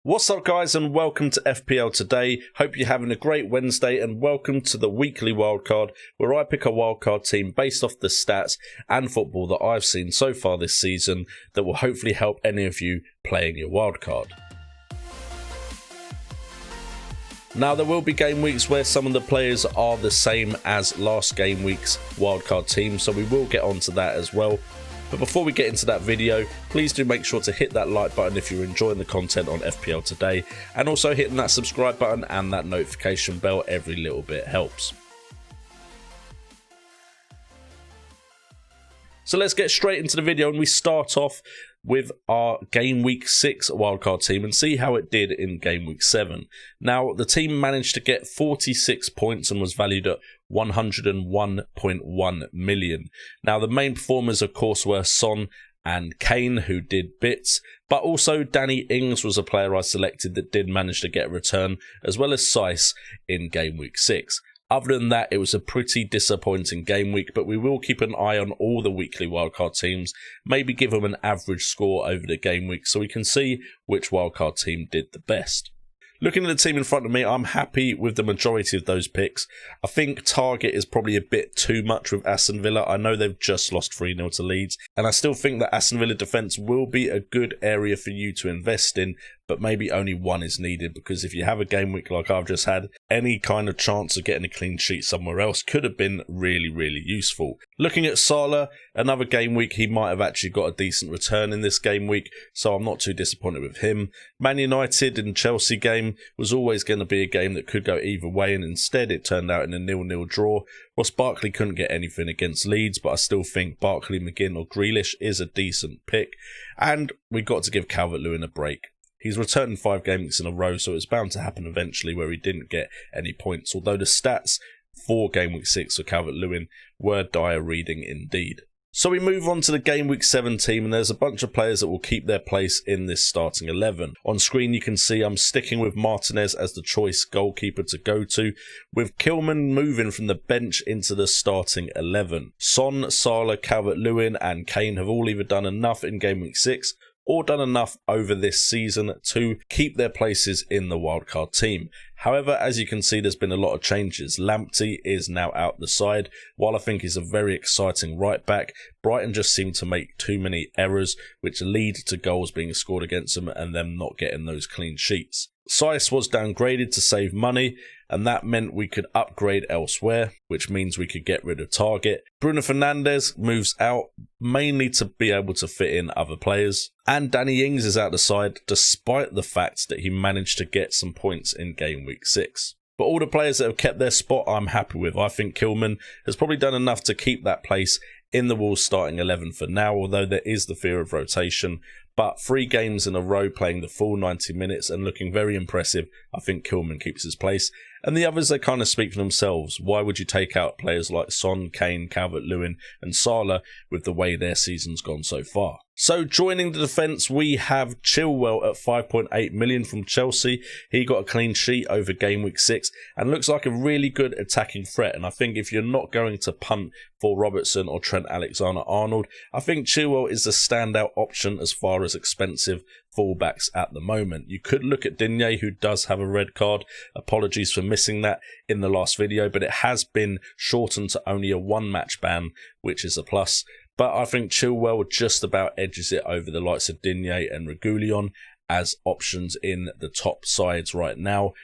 What's up guys, and welcome to FPL Today. Hope you're having a great Wednesday, and welcome to the weekly wildcard, where I pick a wildcard team based off the stats and football that I've seen so far this season that will hopefully help any of you playing your wildcard. Now, there will be game weeks where some of the players are the same as last game week's wildcard team, so we will get onto that as well. But before we get into that video, please do make sure to hit that like button if you're enjoying the content on FPL Today, and also hitting that subscribe button and that notification bell. Every little bit helps. So let's get straight into the video, and we start off with our Game Week 6 wildcard team and see how it did in Game Week 7. Now, the team managed to get 46 points and was valued at 101.1 million. Now, the main performers, of course, were Son and Kane, who did bits, but also Danny Ings was a player I selected that did manage to get a return, as well as Sice in Game Week 6. Other than that, it was a pretty disappointing game week, but we will keep an eye on all the weekly wildcard teams, maybe give them an average score over the game week so we can see which wildcard team did the best. Looking at the team in front of me, I'm happy with the majority of those picks. I think target is probably a bit too much with Aston Villa. I know they've just lost 3-0 to Leeds, and I still think that Aston Villa defence will be a good area for you to invest in, but maybe only one is needed, because if you have a game week like I've just had, any kind of chance of getting a clean sheet somewhere else could have been really useful. Looking at Salah, another game week, he might have actually got a decent return in this game week, so I'm not too disappointed with him. Man United and Chelsea game was always going to be a game that could go either way, and instead it turned out in a 0-0 draw. Ross Barkley couldn't get anything against Leeds, but I still think Barkley, McGinn or Grealish is a decent pick, and we got to give Calvert-Lewin a break. He's returned 5 game weeks in a row, so it's bound to happen eventually where he didn't get any points, although the stats for Game Week 6 for Calvert-Lewin were dire reading indeed. So we move on to the Game Week 7 team, and there's a bunch of players that will keep their place in this starting 11. On screen you can see I'm sticking with Martinez as the choice goalkeeper to go to, with Kilman moving from the bench into the starting 11. Son, Salah, Calvert-Lewin and Kane have all either done enough in Game Week 6 or done enough over this season to keep their places in the wildcard team. However, as you can see, there's been a lot of changes. Lamptey is now out the side. While I think he's a very exciting right back, Brighton just seem to make too many errors, which lead to goals being scored against them and them not getting those clean sheets. Sice was downgraded to save money, and that meant we could upgrade elsewhere, which means we could get rid of target. Bruno Fernandes moves out, mainly to be able to fit in other players. And Danny Ings is out the side, despite the fact that he managed to get some points in Game Week 6. But all the players that have kept their spot, I'm happy with. I think Kilman has probably done enough to keep that place in the Wolves starting 11 for now, although there is the fear of rotation. But 3 games in a row playing the full 90 minutes and looking very impressive, I think Kilman keeps his place. And the others, they kind of speak for themselves. Why would you take out players like Son, Kane, Calvert-Lewin and Salah with the way their season's gone so far? So joining the defence, we have Chilwell at 5.8 million from Chelsea. He got a clean sheet over Game Week 6 and looks like a really good attacking threat. And I think if you're not going to punt for Robertson or Trent Alexander-Arnold, I think Chilwell is a standout option as far as expensive fullbacks at the moment. You could look at Digne, who does have a red card. Apologies for missing that in the last video, but it has been shortened to only a 1-match ban, which is a plus. But I think Chilwell just about edges it over the likes of Digne and Reguilon as options in the top sides right now.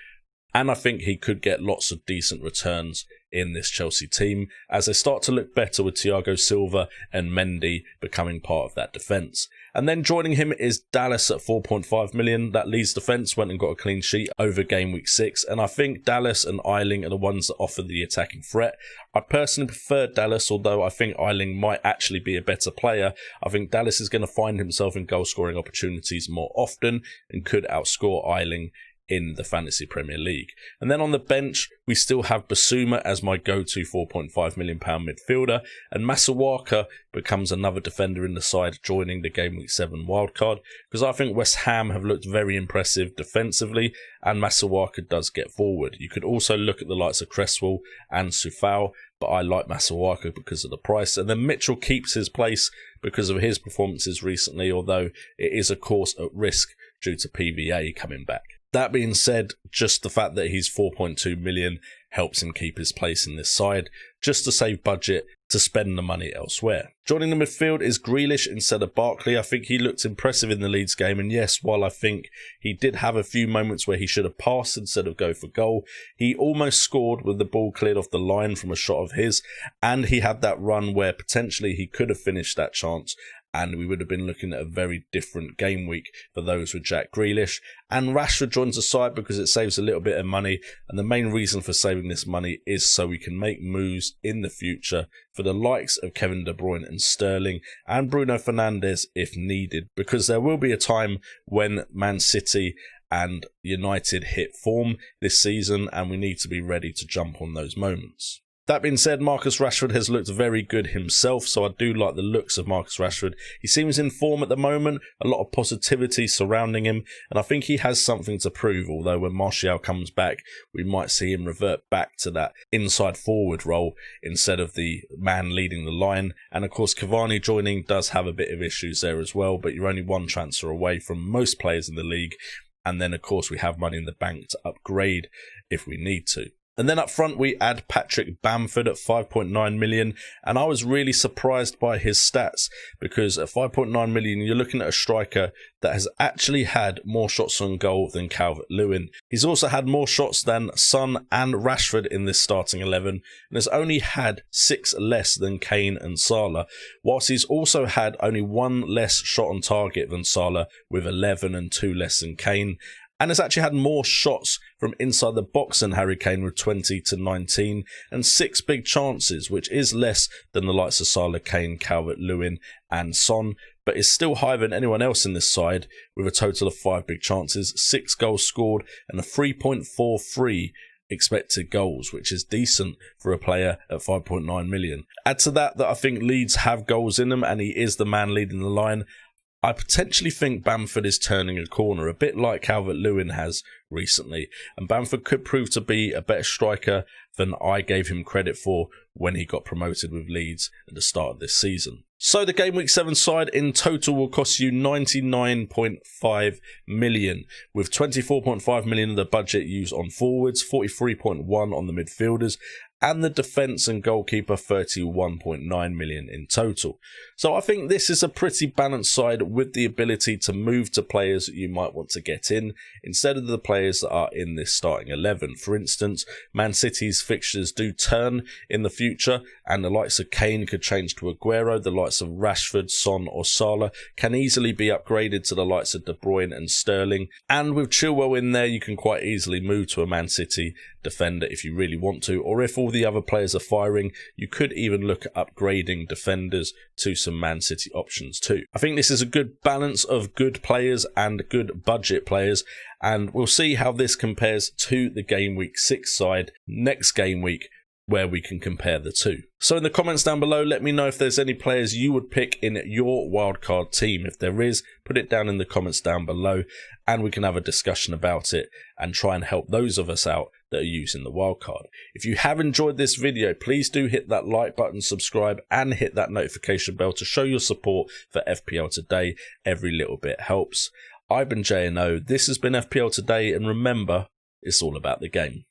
And I think he could get lots of decent returns in this Chelsea team as they start to look better with Thiago Silva and Mendy becoming part of that defence. And then joining him is Dallas at 4.5 million. That Leeds defence went and got a clean sheet over Game Week 6. And I think Dallas and Eiling are the ones that offer the attacking threat. I personally prefer Dallas, although I think Eiling might actually be a better player. I think Dallas is going to find himself in goal scoring opportunities more often and could outscore Eiling in the Fantasy Premier League. And then on the bench, we still have Basuma as my go-to £4.5 million midfielder, and Masuaka becomes another defender in the side, joining the Game Week 7 wildcard, because I think West Ham have looked very impressive defensively, and Masuaka does get forward. You could also look at the likes of Cresswell and Sufal, but I like Masuaka because of the price. And then Mitchell keeps his place because of his performances recently, although it is of course at risk due to PVA coming back. That being said, just the fact that he's 4.2 million helps him keep his place in this side, just to save budget to spend the money elsewhere. Joining the midfield is Grealish instead of Barkley. I think he looked impressive in the Leeds game, and yes, while I think he did have a few moments where he should have passed instead of go for goal, he almost scored with the ball cleared off the line from a shot of his, and he had that run where potentially he could have finished that chance, and we would have been looking at a very different game week for those with Jack Grealish. And Rashford joins the side because it saves a little bit of money, and the main reason for saving this money is so we can make moves in the future for the likes of Kevin De Bruyne and Sterling and Bruno Fernandes if needed, because there will be a time when Man City and United hit form this season, and we need to be ready to jump on those moments. That being said, Marcus Rashford has looked very good himself, so I do like the looks of Marcus Rashford. He seems in form at the moment, a lot of positivity surrounding him, and I think he has something to prove, although when Martial comes back, we might see him revert back to that inside forward role instead of the man leading the line. And of course, Cavani joining does have a bit of issues there as well, but you're only one transfer away from most players in the league, and then of course we have money in the bank to upgrade if we need to. And then up front, we add Patrick Bamford at 5.9 million. And I was really surprised by his stats, because at 5.9 million, you're looking at a striker that has actually had more shots on goal than Calvert-Lewin. He's also had more shots than Son and Rashford in this starting 11, and has only had 6 less than Kane and Salah, whilst he's also had only 1 less shot on target than Salah, with 11 and 2 less than Kane. And has actually had more shots from inside the box than Harry Kane with 20 to 19 and 6 big chances, which is less than the likes of Salah, Kane, Calvert-Lewin and Son, but is still higher than anyone else in this side with a total of 5 big chances, 6 goals scored and a 3.43 expected goals, which is decent for a player at 5.9 million. Add to that I think Leeds have goals in them and he is the man leading the line. I potentially think Bamford is turning a corner, a bit like Calvert-Lewin has recently, and Bamford could prove to be a better striker than I gave him credit for when he got promoted with Leeds at the start of this season. So the Game Week 7 side in total will cost you 99.5 million, with 24.5 million of the budget used on forwards, 43.1 on the midfielders, and the defence and goalkeeper 31.9 million in total. So I think this is a pretty balanced side with the ability to move to players that you might want to get in instead of the players that are in this starting 11. For instance, Man City's fixtures do turn in the future, and the likes of Kane could change to Aguero, the likes of Rashford, Son or Salah can easily be upgraded to the likes of De Bruyne and Sterling, and with Chilwell in there you can quite easily move to a Man City defender if you really want to, or if all the other players are firing, you could even look at upgrading defenders to some Man City options too. I think this is a good balance of good players and good budget players, and we'll see how this compares to the Game Week 6 side next game week, where we can compare the two. So in the comments down below, let me know if there's any players you would pick in your wildcard team. If there is, put it down in the comments down below and we can have a discussion about it and try and help those of us out that are using the wildcard. If you have enjoyed this video, please do hit that like button, subscribe and hit that notification bell to show your support for FPL Today. Every little bit helps. I've been JNO, this has been FPL Today, and remember, it's all about the game.